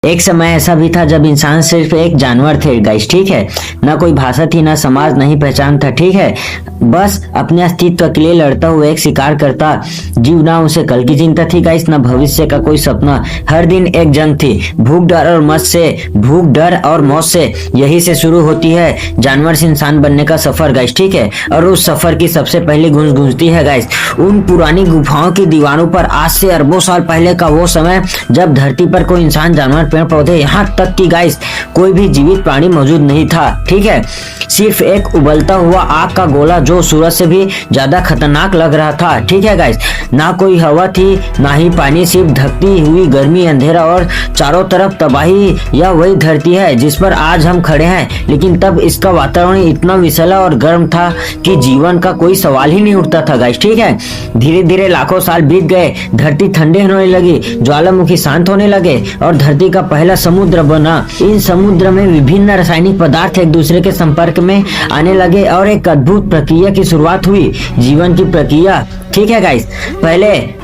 एक समय ऐसा भी था जब इंसान सिर्फ एक जानवर थे गाइस, ठीक है। ना कोई भाषा थी, ना समाज, नहीं पहचान था, ठीक है। बस अपने अस्तित्व के लिए लड़ता हुआ एक शिकार करता जीव। ना उसे कल की चिंता थी गाइस, ना भविष्य का कोई सपना। हर दिन एक जंग थी, भूख डर और मौत से। यही से शुरू होती है जानवर से इंसान बनने का सफर गाइस, ठीक है। और उस सफर की सबसे पहली गूंज गूंजती है गाइस उन पुरानी गुफाओं की दीवारों पर, आज से अरबों साल पहले का वो समय जब धरती पर कोई इंसान, जानवर, पेड़ पौधे, यहाँ तक कि गाइस कोई भी जीवित प्राणी मौजूद नहीं था, ठीक है। सिर्फ एक उबलता हुआ आग का गोला जो सूरज से भी ज्यादा खतरनाक लग रहा था, ठीक है गाइस। ना कोई हवा थी, ना ही पानी, सिर्फ धकती हुई गर्मी, अंधेरा और चारों तरफ तबाही। यह वही धरती है जिस पर आज हम खड़े हैं, लेकिन तब इसका वातावरण इतना विषैला और गर्म था कि जीवन का कोई सवाल ही नहीं उठता था गाइस, ठीक है। धीरे धीरे लाखों साल बीत गए, धरती ठंडे होने लगी, ज्वालामुखी शांत होने लगे और धरती का पहला समुद्र बना। इन समुद्र में विभिन्न रासायनिक पदार्थ एक दूसरे के संपर्क में आने लगे और एक अद्भुत प्रक्रिया की शुरुआत हुई, जीवन की प्रक्रिया, ठीक है गाइस।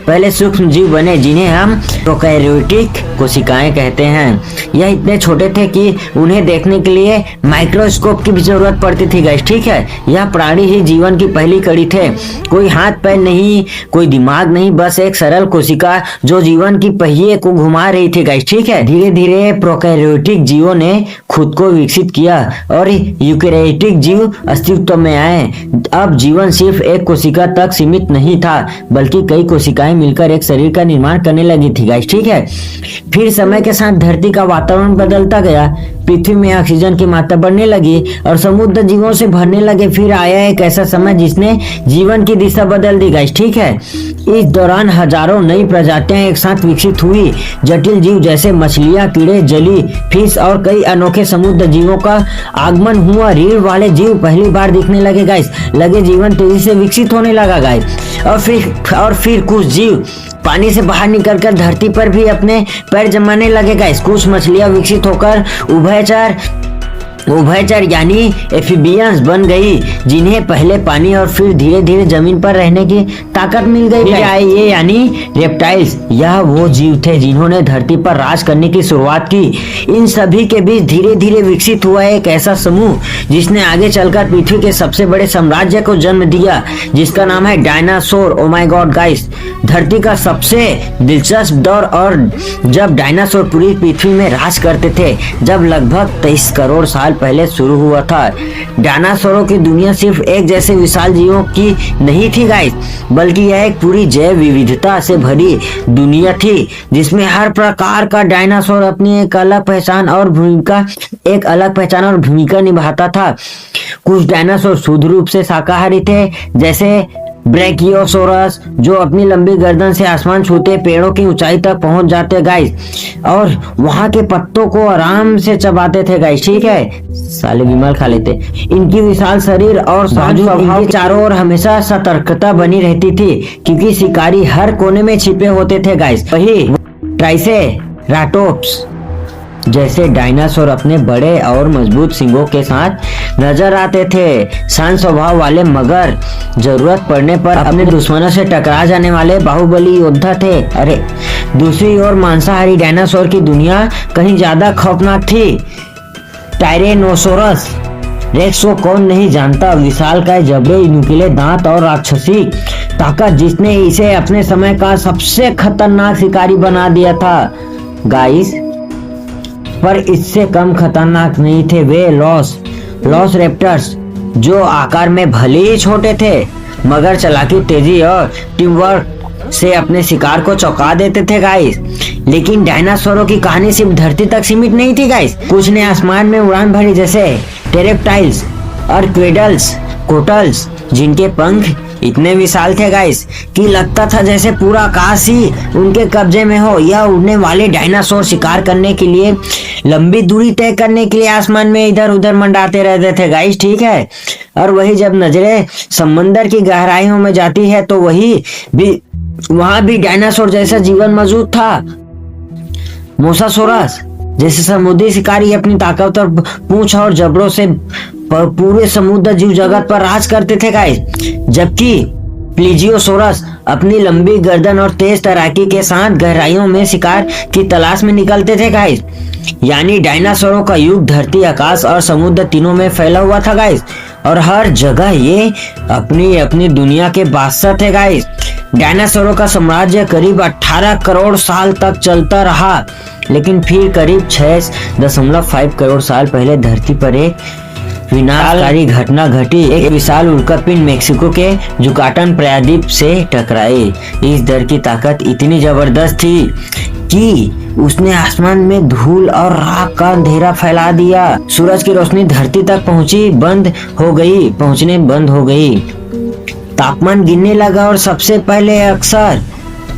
पहले सूक्ष्म जीव बने जिन्हें हम प्रोकैरियोटिक कोशिकाएं कहते हैं। यह इतने छोटे थे कि उन्हें देखने के लिए माइक्रोस्कोप की भी जरूरत पड़ती थी गाइस, ठीक है। यह प्राणी ही जीवन की पहली कड़ी थे। कोई हाथ पैर नहीं, कोई दिमाग नहीं, बस एक सरल कोशिका जो जीवन की पहिए को घुमा रही थी गाइस, ठीक है। धीरे धीरे प्रोकैरियोटिक जीवों ने खुद को विकसित किया और यूकैरियोटिक जीव अस्तित्व में आए। अब जीवन सिर्फ एक कोशिका तक सीमित नहीं था, बल्कि कई कोशिकाएं मिलकर एक शरीर का निर्माण करने लगी थी गाइस, ठीक है। फिर समय के साथ धरती का वातावरण बदलता गया, पृथ्वी में ऑक्सीजन की मात्रा बढ़ने लगी और समुद्र जीवों से भरने लगे। फिर आया एक ऐसा समय जिसने जीवन की दिशा बदल दी गाइस, ठीक है। इस दौरान हजारों नई प्रजातियां एक साथ विकसित हुई। जटिल जीव जैसे मछलियां, कीड़े, जली फिश और कई अनोखे समुद्र जीवों का आगमन हुआ। रीढ़ वाले जीव पहली बार दिखने लगे गाइस, जीवन तेजी से विकसित होने लगा गाइस। और फिर कुछ जीव पानी से बाहर निकलकर धरती पर भी अपने पैर जमाने लगे गाइस। कुछ मछलियां विकसित होकर उभयचर यानी एम्फिबियंस बन गई, जिन्हें पहले पानी और फिर धीरे धीरे जमीन पर रहने की ताकत मिल गई। फिर आए ये यानी रेप्टाइल्स। यह वो जीव थे जिन्होंने धरती पर राज करने की शुरुआत की। इन सभी के बीच धीरे धीरे विकसित हुआ एक ऐसा समूह जिसने आगे चलकर पृथ्वी के सबसे बड़े साम्राज्य को जन्म दिया, जिसका नाम है dinosaur. Oh my God guys, धरती का सबसे दिलचस्प दौर और जब डायनासोर पूरी पृथ्वी में राज करते थे, जब लगभग 23 करोड़ साल पहले शुरू हुआ था। डायनासोरों की दुनिया सिर्फ एक जैसे विशाल जीवों की नहीं थी गाइस, बल्कि यह एक पूरी जैव विविधता से भरी दुनिया थी, जिसमें हर प्रकार का डायनासोर अपनी एक अलग पहचान और भूमिका निभाता था। कुछ डायनासोर शुद्ध रूप से शाकाहारी थे, जैसे ब्रैकियोसोरस, जो अपनी लंबी गर्दन से आसमान छूते पेड़ों की ऊंचाई तक पहुंच जाते गाइस और वहां के पत्तों को आराम से चबाते थे गाइस, ठीक है। साले विमल खा लेते। इनकी विशाल शरीर और साजू स्वभाव के चारों ओर हमेशा सतर्कता बनी रहती थी, क्योंकि शिकारी हर कोने में छिपे होते थे गाइस। वही ट्राइसेराटोप्स जैसे डायनासोर अपने बड़े और मजबूत सींगों के साथ नजर आते थे। शांत स्वभाव वाले मगर जरूरत पड़ने पर अपने दुश्मनों से टकरा जाने वाले बाहुबली योद्धा थे। अरे दूसरी ओर मांसाहारी डायनासोर की दुनिया कहीं ज्यादा खौफनाक थी। टायरेनोसोरस रेक्स को कौन नहीं जानता, विशालकाय जबड़े, नुकीले दांत और राक्षसी ताकत, जिसने इसे अपने समय का सबसे खतरनाक शिकारी बना दिया था गाइस। पर इससे कम खतरनाक नहीं थे वे लॉस रेप्टर्स, जो आकार में भले ही छोटे थे, मगर चालाकी, तेजी और टीम वर्क से अपने शिकार को चौंका देते थे गाइस। लेकिन डायनासोरों की कहानी सिर्फ धरती तक सीमित नहीं थी गाइस। कुछ ने आसमान में उड़ान भरी, जैसे टेरेप्टाइल्स और कोटल्स, जिनके पंख इतने विशाल थे गाइस कि लगता था जैसे पूरा आकाश ही उनके कब्जे में हो। यह उड़ने वाले डायनासोर शिकार करने के लिए, लंबी दूरी तय करने के लिए आसमान में इधर उधर मंडराते रहते थे गाइस, ठीक है। और वही जब नजरें समंदर की गहराइयों में जाती है तो वहां भी डायनासोर जैसा जीवन मौजूद था। मोसासोरस जैसे समुद्री शिकारी अपनी ताकतवर पूंछ और जबड़ों से पूरे समुद्र जीव जगत पर राज करते थे गाइस, जबकि प्लीजियोसोरस अपनी लंबी गर्दन और तेज तैराकी के साथ गहराइयों में शिकार की तलाश में निकलते थे गाइस। यानी डायनासोरों का युग धरती, आकाश और समुद्र तीनों में फैला हुआ था गाइस, और हर जगह ये अपनी अपनी दुनिया के बादशाह थे गाइस। डायनासोरों का साम्राज्य करीब 18 करोड़ साल तक चलता रहा, लेकिन फिर करीब 6.5 करोड़ साल पहले धरती पर एक विनाशकारी घटना घटी। एक विशाल उल्कापिंड मेक्सिको के युकाटन प्रायद्वीप से टकराई। इस डर की ताकत इतनी जबरदस्त थी कि उसने आसमान में धूल और राख का अंधेरा फैला दिया। सूरज की रोशनी धरती तक पहुंचने बंद हो गई। तापमान गिरने लगा और सबसे पहले अक्सर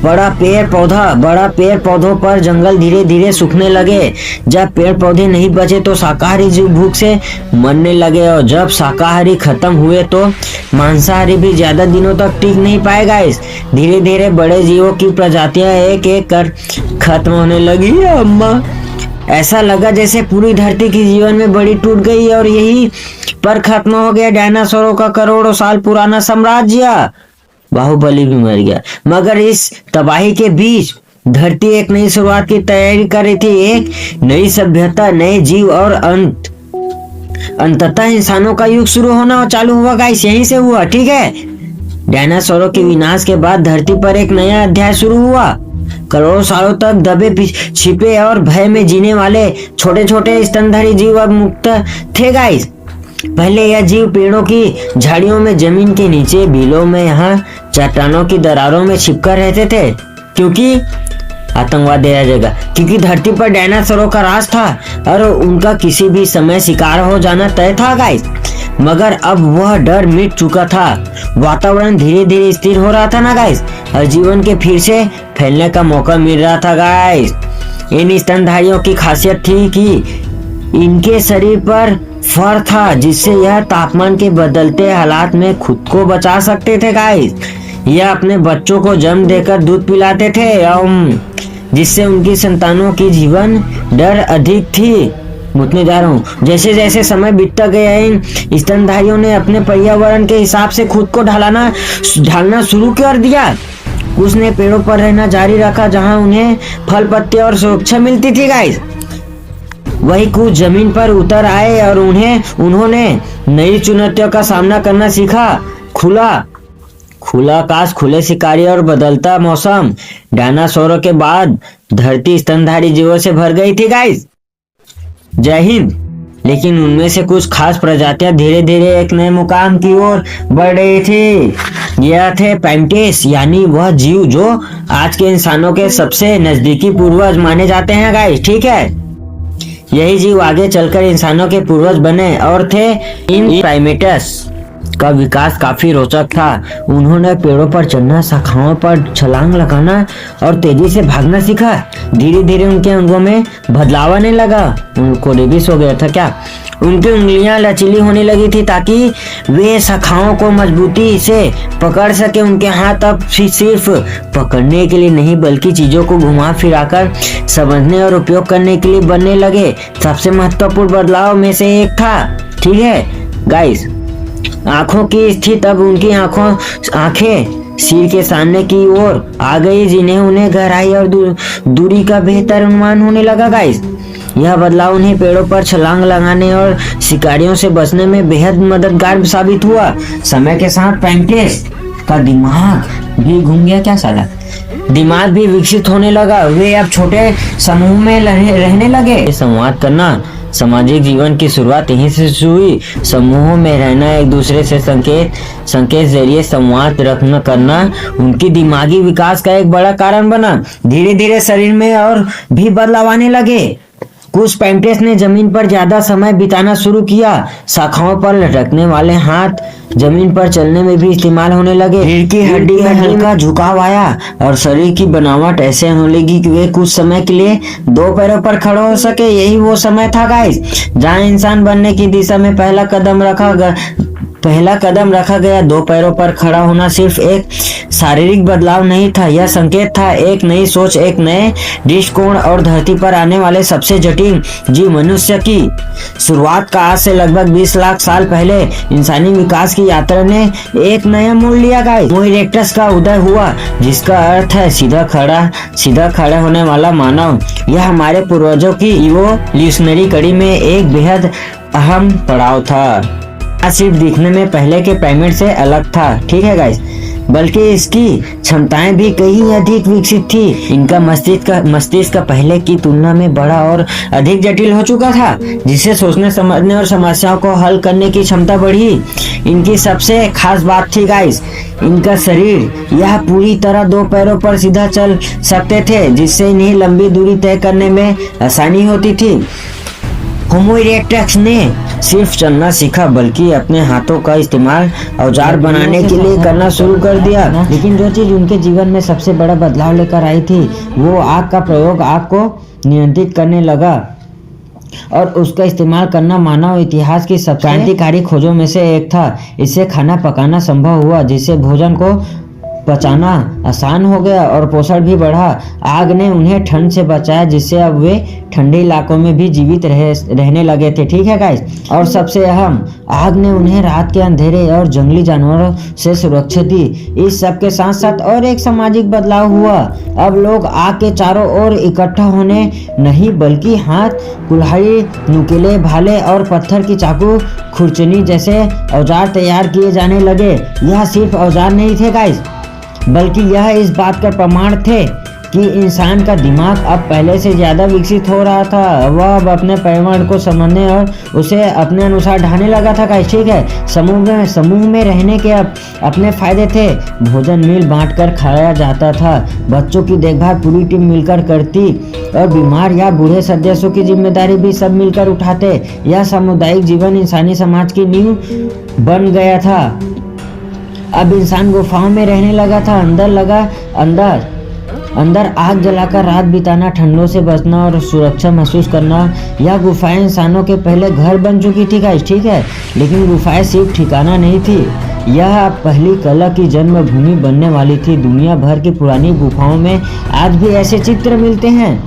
बड़ा पेड़ पौधों पर जंगल धीरे धीरे सूखने लगे। जब पेड़ पौधे नहीं बचे तो शाकाहारी जीव भूख से मरने लगे, और जब शाकाहारी खत्म हुए तो मांसाहारी भी ज्यादा दिनों तक टिक नहीं पाएगा। धीरे धीरे बड़े जीवों की प्रजातियां एक एक कर खत्म होने लगी। अम्मा, ऐसा लगा जैसे पूरी धरती की जीवन में बड़ी टूट गई और यही पर खत्म हो गया डायनासोरों का करोड़ों साल पुराना साम्राज्य। बाहुबली भी मर गया। मगर इस तबाही के बीच धरती एक नई शुरुआत की तैयारी कर रही थी। एक नई सभ्यता, नए जीव और अंततः इंसानों का युग शुरू होना चालू हुआ गाइस। यहीं से हुआ, ठीक है। डायनासोरों के विनाश के बाद धरती पर एक नया अध्याय शुरू हुआ। करोड़ों सालों तक दबे छिपे और भय में जीने वाले छोटे छोटे स्तनधारी जीव अब मुक्त थे गाइस। पहले यह जीव पेड़ों की झाड़ियों में, जमीन के नीचे, बिलों में, यहाँ चट्टानों की दरारों में छिपकर रहते थे, क्योंकि आतंकवाद आ जाएगा, क्योंकि धरती पर डायनासोरों का राज था और उनका किसी भी समय शिकार हो जाना तय था गाइस। मगर अब वह डर मिट चुका था। वातावरण धीरे धीरे स्थिर हो रहा था ना गाइस, और जीवन के फिर से फैलने का मौका मिल रहा था गाइस। इन स्तनधारियों की खासियत थी कि इनके शरीर पर फर था, जिससे यह तापमान के बदलते हालात में खुद को बचा सकते थे गाइस। यह अपने बच्चों को जन्म देकर दूध पिलाते थे, जिससे उनकी संतानों की जीवन दर अधिक थी। मुझने जा रहा हूँ। जैसे जैसे समय बीतता गया, इन स्तनधारियों ने अपने पर्यावरण के हिसाब से खुद को ढालना शुरू कर दिया। उसने पेड़ों पर रहना जारी रखा, जहाँ उन्हें फल, पत्ते और सुरक्षा मिलती थी गाइस। वही कुछ जमीन पर उतर आए और उन्होंने नई चुनौतियों का सामना करना सीखा। खुला आकाश, खुले शिकारी और बदलता मौसम। डायनासोरों के बाद धरती स्तनधारी जीवों से भर गई थी गाइस। जय हिंद। लेकिन उनमें से कुछ खास प्रजातियां धीरे धीरे एक नए मुकाम की ओर बढ़ रही थी। यह थे प्राइमेट्स, यानी वह जीव जो आज के इंसानों के सबसे नजदीकी पूर्वज माने जाते हैं गाइस, ठीक है। यही जीव आगे चलकर इंसानों के पूर्वज बने और थे। इन प्राइमेट्स का विकास काफी रोचक था। उन्होंने पेड़ों पर चढ़ना, शाखाओं पर छलांग लगाना और तेजी से भागना सीखा। धीरे धीरे उनके अंगों में बदलाव आने लगा। उनको रेबीज हो गया था क्या? उनकी उंगलियां लचीली होने लगी थी ताकि वे शाखाओं को मजबूती से पकड़ सके। उनके हाथ अब सिर्फ पकड़ने के लिए नहीं, बल्कि चीजों को घुमा फिराकर समझने और उपयोग करने के लिए बनने लगे। सबसे महत्वपूर्ण बदलाव में से एक था, ठीक है गाइस, आंखों की स्थिति। अब उनकी आंखें सिर के सामने की ओर आ गई, जिन्हें उन्हें गहराई और दूरी का बेहतर अनुमान होने लगा गाइस। यह बदलाव उन्हें पेड़ों पर छलांग लगाने और शिकारियों से बचने में बेहद मददगार साबित हुआ। समय के साथ प्राइमेट्स का दिमाग भी घूम गया क्या साला, दिमाग भी विकसित होने लगा। वे अब छोटे समूह में रहने लगे। संवाद करना, सामाजिक जीवन की शुरुआत यहीं से हुई। समूहों में रहना, एक दूसरे से संकेत जरिए संवाद करना उनकी दिमागी विकास का एक बड़ा कारण बना। धीरे धीरे शरीर में और भी बदलाव आने लगे। कुछ प्राइमेट्स ने जमीन पर ज्यादा समय बिताना शुरू किया। शाखाओं पर लटकने वाले हाथ जमीन पर चलने में भी इस्तेमाल होने लगे। रीढ़ की हड्डी में हल्का झुकाव आया और शरीर की बनावट ऐसे होने लगी कि वे कुछ समय के लिए दो पैरों पर खड़े हो सके। यही वो समय था गाइस जहां इंसान बनने की दिशा में पहला कदम रखा पहला कदम रखा गया। 2 पैरों पर खड़ा होना सिर्फ एक शारीरिक बदलाव नहीं था, यह संकेत था एक नई सोच, एक नए दृष्टिकोण और धरती पर आने वाले सबसे जटिल जीव मनुष्य की शुरुआत का। आज से लगभग 20 लाख साल पहले इंसानी विकास की यात्रा ने एक नया मोड़ लिया। गाइस, होमो इरेक्टस का उदय हुआ, जिसका अर्थ है सीधा खड़ा होने वाला मानव। यह हमारे पूर्वजों की इवोल्यूशनरी कड़ी में एक बेहद अहम पड़ाव था। सिर्फ दिखने में पहले के प्राइमेट से अलग था, ठीक है गाइस, बल्कि इसकी क्षमताएं भी कहीं अधिक विकसित थी। इनका मस्तिष्क पहले की तुलना में बड़ा और अधिक जटिल हो चुका था, जिससे सोचने, समझने और समस्याओं को हल करने की क्षमता बढ़ी। इनकी सबसे खास बात थी गाइस, इनका शरीर। यह पूरी तरह 2 पैरों पर सीधा चल सकते थे, जिससे इन्हें लंबी दूरी तय करने में आसानी होती थी। होमो इरेक्टस ने सिर्फ चलना सीखा, बल्कि अपने हाथों का इस्तेमाल औजार बनाने के लिए करना शुरू कर दिया। लेकिन जो चीज उनके जीवन में सबसे बड़ा बदलाव लेकर आई थी, वो आग का प्रयोग, आग को नियंत्रित करने लगा और उसका इस्तेमाल करना मानव इतिहास की सबसे क्रांतिकारी खोजों में से एक था। इससे खाना पकाना संभव हुआ, जिससे भोजन को पचाना आसान हो गया और पोषण भी बढ़ा। आग ने उन्हें ठंड से बचाया, जिससे अब वे ठंडे इलाकों में भी जीवित रहने लगे थे, ठीक है गाइस। और सबसे अहम, आग ने उन्हें रात के अंधेरे और जंगली जानवरों से सुरक्षा दी। इस सब के साथ साथ और एक सामाजिक बदलाव हुआ। अब लोग आग के चारों ओर इकट्ठा होने नहीं, बल्कि हाथ, कुल्हाड़ी, नुकीले भाले और पत्थर की चाकू, खुरचनी जैसे औजार तैयार किए जाने लगे। यह सिर्फ औजार नहीं थे गाइस, बल्कि यह इस बात का प्रमाण थे कि इंसान का दिमाग अब पहले से ज्यादा विकसित हो रहा था। वह अब अपने पर्यावरण को समझने और उसे अपने अनुसार ढालने लगा था गाइस, ठीक है। समूह में रहने के अब अपने फायदे थे। भोजन मिल बांटकर खाया जाता था, बच्चों की देखभाल पूरी टीम मिलकर करती और बीमार या बूढ़े सदस्यों की जिम्मेदारी भी सब मिलकर उठाते। यह सामुदायिक जीवन इंसानी समाज की नींव बन गया था। अब इंसान गुफाओं में रहने लगा था, अंदर आग जलाकर रात बिताना, ठंडों से बचना और सुरक्षा महसूस करना। यह गुफाएं इंसानों के पहले घर बन चुकी थी गाइस, ठीक है। लेकिन गुफाएं सिर्फ ठिकाना नहीं थी, यह पहली कला की जन्मभूमि बनने वाली थी। दुनिया भर की पुरानी गुफाओं में आज भी ऐसे चित्र मिलते हैं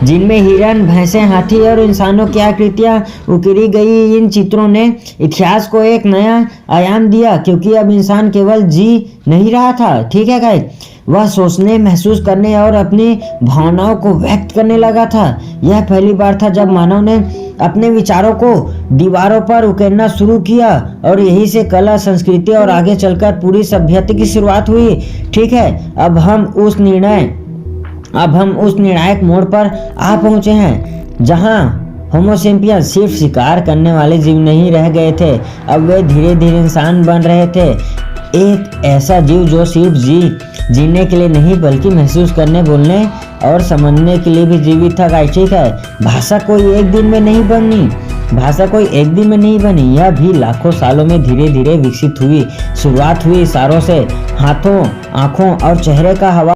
जिनमें हिरण, भैंसे, हाथी और इंसानों की आकृतियां उकेरी गई। इन चित्रों ने इतिहास को एक नया आयाम दिया, क्योंकि अब इंसान केवल जी नहीं रहा था, ठीक है गाइस, वह सोचने, महसूस करने और अपनी भावनाओं को व्यक्त करने लगा था। यह पहली बार था जब मानव ने अपने विचारों को दीवारों पर उकेरना शुरू किया और यही से कला, संस्कृति और आगे चलकर पूरी सभ्यता की शुरुआत हुई, ठीक है। अब हम उस निर्णायक मोड़ पर आ पहुंचे हैं, जहां होमो सेपियंस सिर्फ शिकार करने वाले जीव नहीं रह गए थे, अब वे धीरे धीरे इंसान बन रहे थे। एक ऐसा जीव जो सिर्फ जीने के लिए नहीं, बल्कि महसूस करने, बोलने और समझने के लिए भी जीवित था गाइस, ठीक है। भाषा कोई एक दिन में नहीं बनी, यह भी लाखों सालों में धीरे धीरे विकसित हुई। शुरुआत हुई इशारों से, हाथों, आंखों और चेहरे का हवा